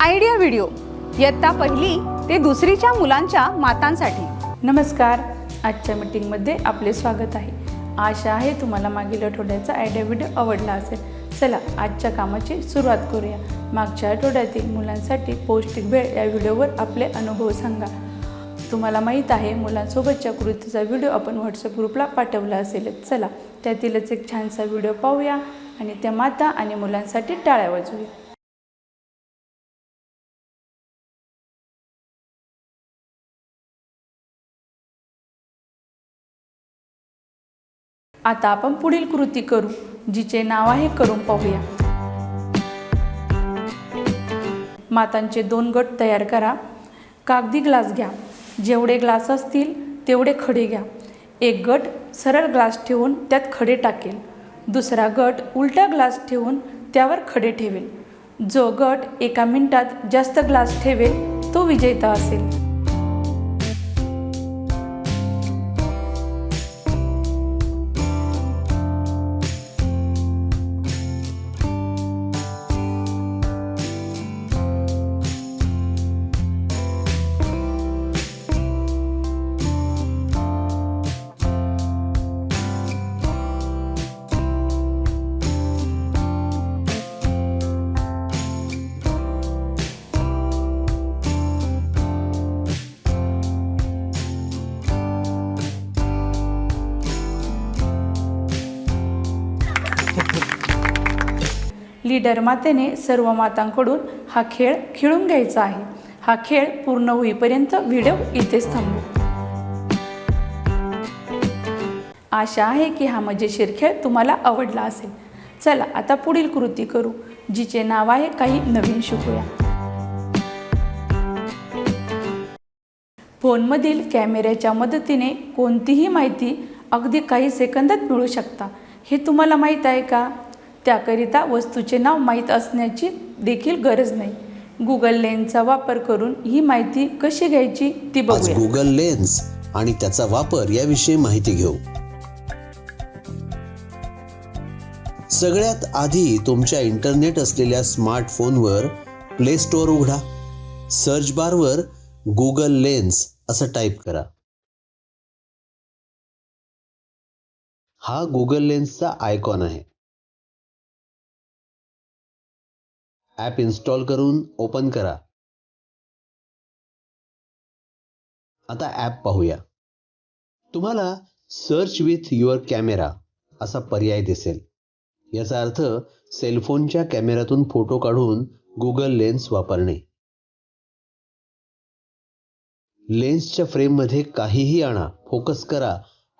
Idea video इयत्ता पहिली ते दुसरीच्या मुलांच्या मातांसाठी। नमस्कार, आजच्या मीटिंगमध्ये आपले स्वागत आहे। आशा आहे तुम्हाला मागील आठवड्याचा आयडिया व्हिडिओ आवडला असेल। चला आजच्या कामाची सुरुवात करूया। मागच्या आठवड्यातील मुलांसाठी पौष्टिक भेळ या व्हिडिओवर आपले अनुभव सांगा। तुम्हाला माहीत आहे मुलांसोबतच्या कृतीचा व्हिडिओ आपण व्हॉट्सअप ग्रुपला पाठवला असेल। चला त्यातीलच एक छानसा व्हिडिओ पाहूया आणि त्या माता आणि मुलांसाठी टाळ्या वाजवूया। आता आपण पुढील कृती करू, जिचे नाव आहे करून पाहूया। मातांचे 2 गट तयार करा। कागदी ग्लास घ्या। जेवढे ग्लास असतील तेवढे खडे घ्या। एक गट सरळ ग्लास ठेवून त्यात खडे टाकेल। दुसरा गट उलटा ग्लास ठेवून त्यावर खडे ठेवेल। जो गट 1 मिनिटात जास्त ग्लास ठेवेल तो विजेता असेल। लीडर मातेने सर्व मातांकडून हा खेळ खेळून घ्यायचा आहे। हा खेळ पूर्ण होईपर्यंत व्हिडिओ इथेच थांबू। आशा आहे की हा मजेशीर खेळ तुम्हाला आवडला असेल। चला आता पुढील कृती करू, जिचे नाव आहे काही नवीन शिकूया। फोनमधील कॅमेऱ्याच्या मदतीने कोणतीही माहिती अगदी काही सेकंदात मिळू शकता। हे तुम्हाला माहीत आहे का? त्याकरिता वस्तूचे नाव माहीत असण्याची देखील गरज नाही। गुगल लेन्सचा वापर करून ही माहिती कशी घ्यायची ती बघूया। आज गुगल लेन्स आणि त्याचा वापर याविषयी माहिती घेऊ। सगळ्यात आधी तुमच्या इंटरनेट असलेल्या स्मार्टफोनवर प्ले स्टोअर उघडा। सर्च बारवर गुगल लेन्स असं टाईप करा। हा गुगल लेन्सचा आयकॉन आहे। ॲप इन्स्टॉल करून ओपन करा। आता ॲप पाहूया। तुम्हाला सर्च विथ युअर कॅमेरा असा पर्याय दिसेल। याचा अर्थ सेलफोनच्या कॅमेऱ्यातून फोटो काढून गुगल लेन्स वापरणे। लेन्सच्या फ्रेममध्ये काहीही आणा, फोकस करा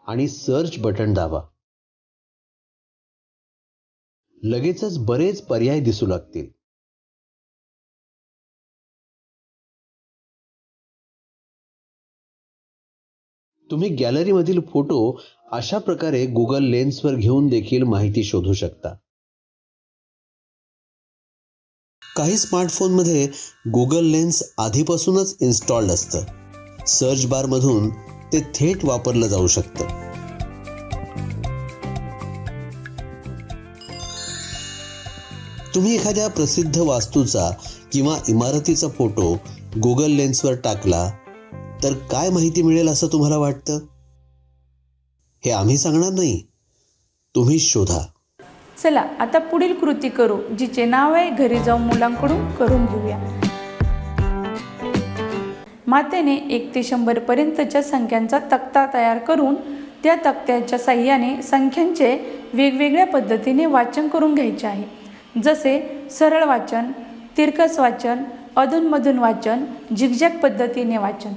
आणि सर्च बटन दाबा। लगेचच बरेच पर्याय दिसू लागतील। तुम्ही गॅलरीमधील फोटो अशा प्रकारे गुगल लेन्सवर घेऊन देखील माहिती शोधू शकता। काही स्मार्टफोनमध्ये गुगल लेन्स आधीपासूनच इन्स्टॉल्ड असतं। सर्च बारमधून ते थेट वापरलं जाऊ शकतं। तुम्ही एखाद्या प्रसिद्ध वास्तूचा किंवा इमारतीचा फोटो गुगल लेन्सवर टाकला तर काय माहिती मिळेल असं तुम्हाला वाटतं? हे आम्ही सांगणार नाही, तुम्ही शोधा। चला आता पुढील कृती करू, जिचे नाव आहे घरी जाऊन मुलांकडून करून घेऊया। मातेने 1 ते 100 पर्यंतच्या संख्यांचा तक्ता तयार करून त्या तक्त्याच्या साहाय्याने संख्यांचे वेगवेगळ्या पद्धतीने वाचन करून घ्यायचे आहे। जसे सरळ वाचन, तिरकस वाचन, अधूनमधून वाचन, झिगझॅग पद्धतीने वाचन।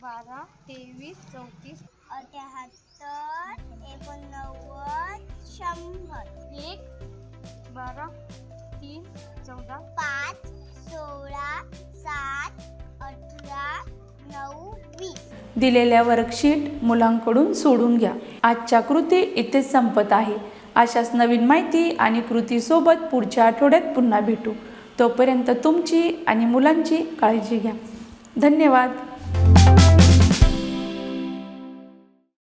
12, 23, 34, 78, 89, 100, 1, 12, 3, 14, 5, 16, 7, 18, 9, 20। दिलेल्या वर्कशीट मुलांकडून सोडून घ्या। आजच्या कृती इथेच संपत आहे। अशाच नवीन माहिती आणि कृतीसोबत पुढच्या आठवड्यात पुन्हा भेटू। तोपर्यंत तुमची आणि मुलांची काळजी घ्या। धन्यवाद।